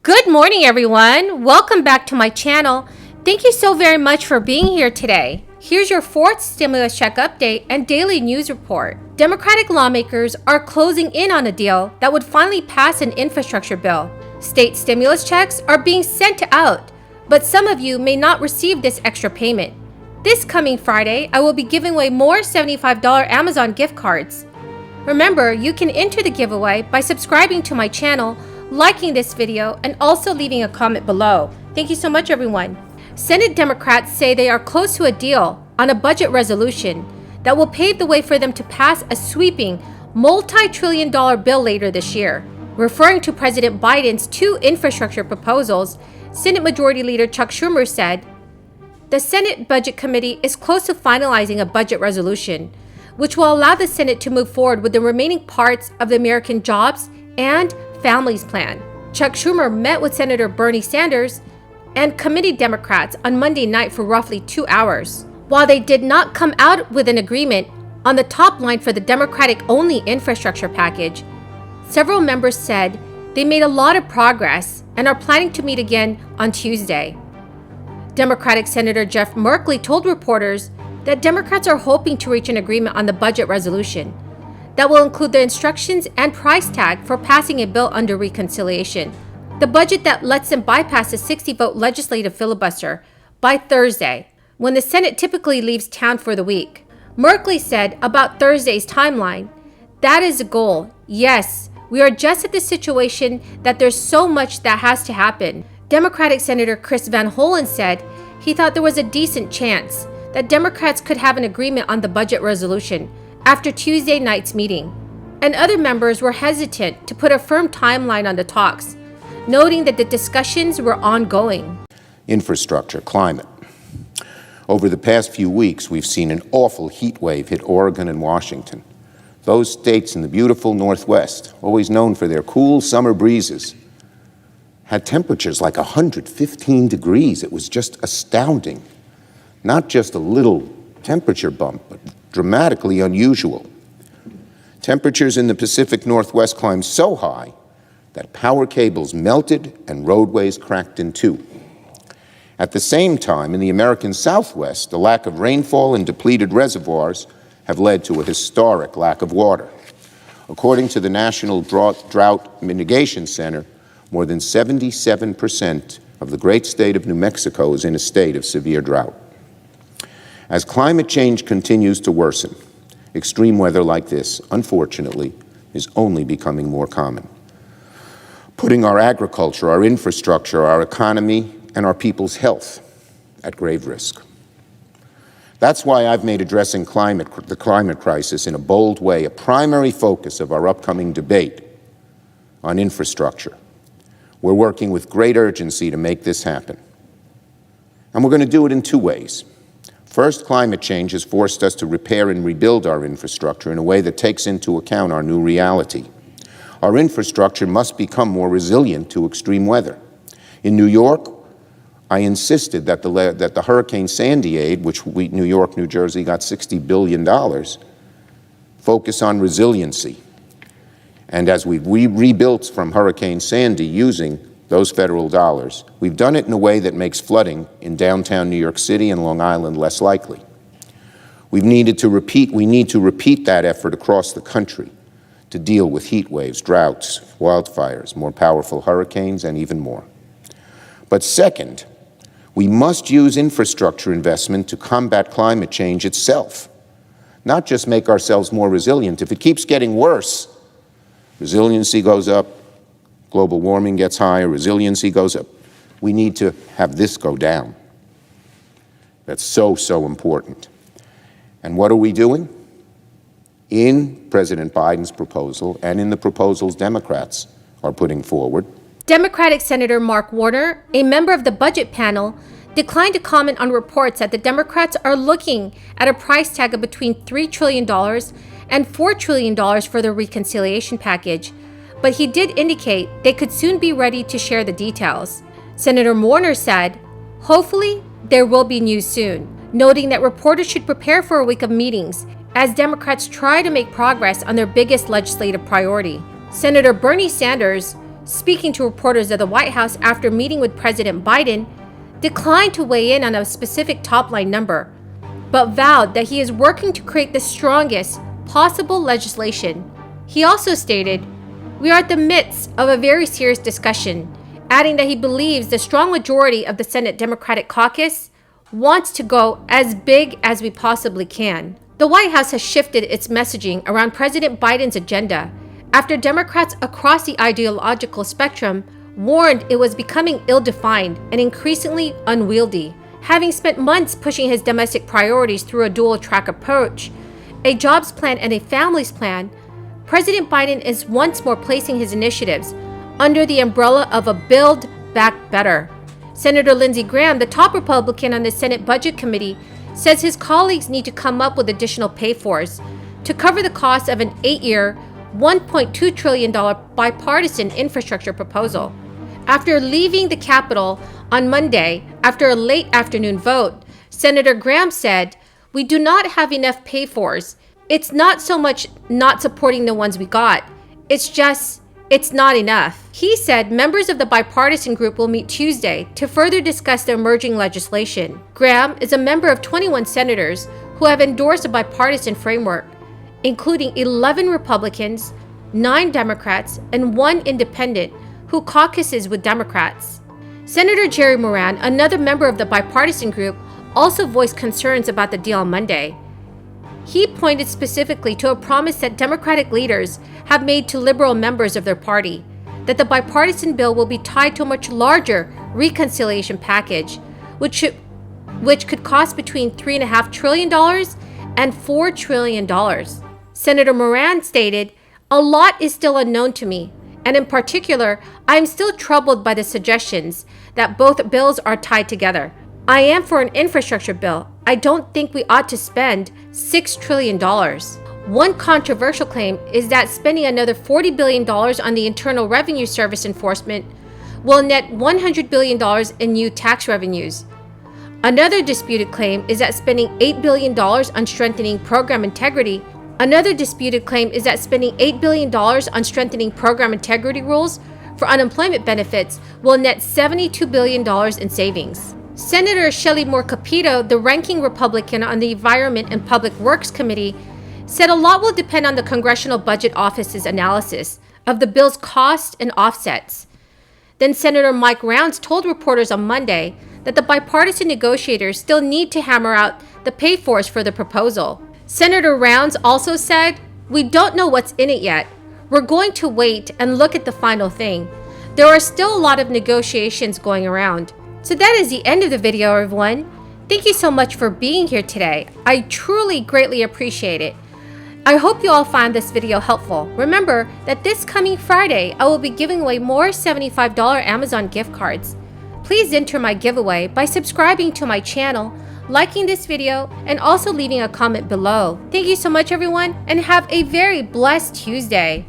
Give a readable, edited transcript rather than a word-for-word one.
Good morning, everyone. Welcome back to my channel. Thank you so very much for being here today. Here's your fourth stimulus check update and daily news report. Democratic lawmakers are closing in on a deal that would finally pass an infrastructure bill. State stimulus checks are being sent out, but some of you may not receive this extra payment. This coming Friday, I will be giving away more $75 Amazon gift cards. Remember, you can enter the giveaway by subscribing to my channel, liking this video, and also leaving a comment below. Thank you so much, everyone. Senate Democrats say they are close to a deal on a budget resolution that will pave the way for them to pass a sweeping multi-trillion-dollar bill later this year. Referring to President Biden's two infrastructure proposals, Senate Majority Leader Chuck Schumer said, "The Senate Budget Committee is close to finalizing a budget resolution, which will allow the Senate to move forward with the remaining parts of the American Jobs and Families Plan." Chuck Schumer met with Senator Bernie Sanders and committee Democrats on Monday night for roughly 2 hours. While they did not come out with an agreement on the top line for the Democratic-only infrastructure package, several members said they made a lot of progress and are planning to meet again on Tuesday. Democratic Senator Jeff Merkley told reporters that Democrats are hoping to reach an agreement on the budget resolution that will include the instructions and price tag for passing a bill under reconciliation, the budget that lets them bypass a 60-vote legislative filibuster by Thursday, when the Senate typically leaves town for the week. Merkley said about Thursday's timeline, "That is a goal. Yes, we are just at the situation that there's so much that has to happen." Democratic Senator Chris Van Hollen said he thought there was a decent chance that Democrats could have an agreement on the budget resolution after Tuesday night's meeting, and other members were hesitant to put a firm timeline on the talks, noting that the discussions were ongoing. Infrastructure, climate. Over the past few weeks, we've seen an awful heat wave hit Oregon and Washington. Those states in the beautiful Northwest, always known for their cool summer breezes, had temperatures like 115 degrees. It was just astounding. Not just a little temperature bump, but dramatically unusual. Temperatures in the Pacific Northwest climbed so high that power cables melted and roadways cracked in two. At the same time, in the American Southwest, the lack of rainfall and depleted reservoirs have led to a historic lack of water. According to the National Drought Mitigation Center, more than 77% of the great state of New Mexico is in a state of severe drought. As climate change continues to worsen, extreme weather like this, unfortunately, is only becoming more common, putting our agriculture, our infrastructure, our economy, and our people's health at grave risk. That's why I've made addressing the climate crisis in a bold way a primary focus of our upcoming debate on infrastructure. We're working with great urgency to make this happen. And we're going to do it in two ways. First, climate change has forced us to repair and rebuild our infrastructure in a way that takes into account our new reality. Our infrastructure must become more resilient to extreme weather. In New York, I insisted that the Hurricane Sandy aid, which New York, New Jersey got $60 billion, focus on resiliency. And as we've rebuilt from Hurricane Sandy using those federal dollars, we've done it in a way that makes flooding in downtown New York City and Long Island less likely. We need to repeat that effort across the country to deal with heat waves, droughts, wildfires, more powerful hurricanes, and even more. But second, we must use infrastructure investment to combat climate change itself, not just make ourselves more resilient. If it keeps getting worse, resiliency goes up, global warming gets higher, resiliency goes up. We need to have this go down. That's so, so important. And what are we doing? In President Biden's proposal and in the proposals Democrats are putting forward, Democratic Senator Mark Warner, a member of the budget panel, declined to comment on reports that the Democrats are looking at a price tag of between $3 trillion and $4 trillion for the reconciliation package, but he did indicate they could soon be ready to share the details. Senator Warner said, "Hopefully, there will be news soon," noting that reporters should prepare for a week of meetings as Democrats try to make progress on their biggest legislative priority. Senator Bernie Sanders speaking to reporters of the White House after meeting with President Biden, declined to weigh in on a specific top-line number, but vowed that he is working to create the strongest possible legislation. He also stated, "We are at the midst of a very serious discussion," adding that he believes the strong majority of the Senate Democratic caucus wants to go as big as we possibly can. The White House has shifted its messaging around President Biden's agenda after Democrats across the ideological spectrum warned it was becoming ill-defined and increasingly unwieldy. Having spent months pushing his domestic priorities through a dual-track approach, a jobs plan and a families plan, President Biden is once more placing his initiatives under the umbrella of a Build Back Better. Senator Lindsey Graham, the top Republican on the Senate Budget Committee, says his colleagues need to come up with additional pay-fors to cover the cost of an 8-year, $1.2 trillion bipartisan infrastructure proposal. After leaving the Capitol on Monday after a late afternoon vote, Senator Graham said, "We do not have enough pay-fors. It's not so much not supporting the ones we got. It's not enough." He said members of the bipartisan group will meet Tuesday to further discuss the emerging legislation. Graham is a member of 21 senators who have endorsed a bipartisan framework, including 11 Republicans, 9 Democrats, and 1 independent who caucuses with Democrats. Senator Jerry Moran, another member of the bipartisan group, also voiced concerns about the deal on Monday. He pointed specifically to a promise that Democratic leaders have made to liberal members of their party, that the bipartisan bill will be tied to a much larger reconciliation package, which could cost between $3.5 trillion and $4 trillion. Senator Moran stated, "A lot is still unknown to me, and in particular, I am still troubled by the suggestions that both bills are tied together. I am for an infrastructure bill. I don't think we ought to spend $6 trillion. One controversial claim is that spending another $40 billion on the Internal Revenue Service enforcement will net $100 billion in new tax revenues. Another disputed claim is that spending $8 billion on strengthening program integrity rules for unemployment benefits will net $72 billion in savings." Senator Shelley Moore Capito, the ranking Republican on the Environment and Public Works Committee, said a lot will depend on the Congressional Budget Office's analysis of the bill's costs and offsets. Then Senator Mike Rounds told reporters on Monday that the bipartisan negotiators still need to hammer out the pay-fors for the proposal. Senator Rounds also said, "We don't know what's in it yet. We're going to wait and look at the final thing. There are still a lot of negotiations going around." So that is the end of the video, everyone. Thank you so much for being here today. I truly greatly appreciate it. I hope you all found this video helpful. Remember that this coming Friday, I will be giving away more $75 Amazon gift cards. Please enter my giveaway by subscribing to my channel, liking this video, and also leaving a comment below. Thank you so much, everyone, and have a very blessed Tuesday.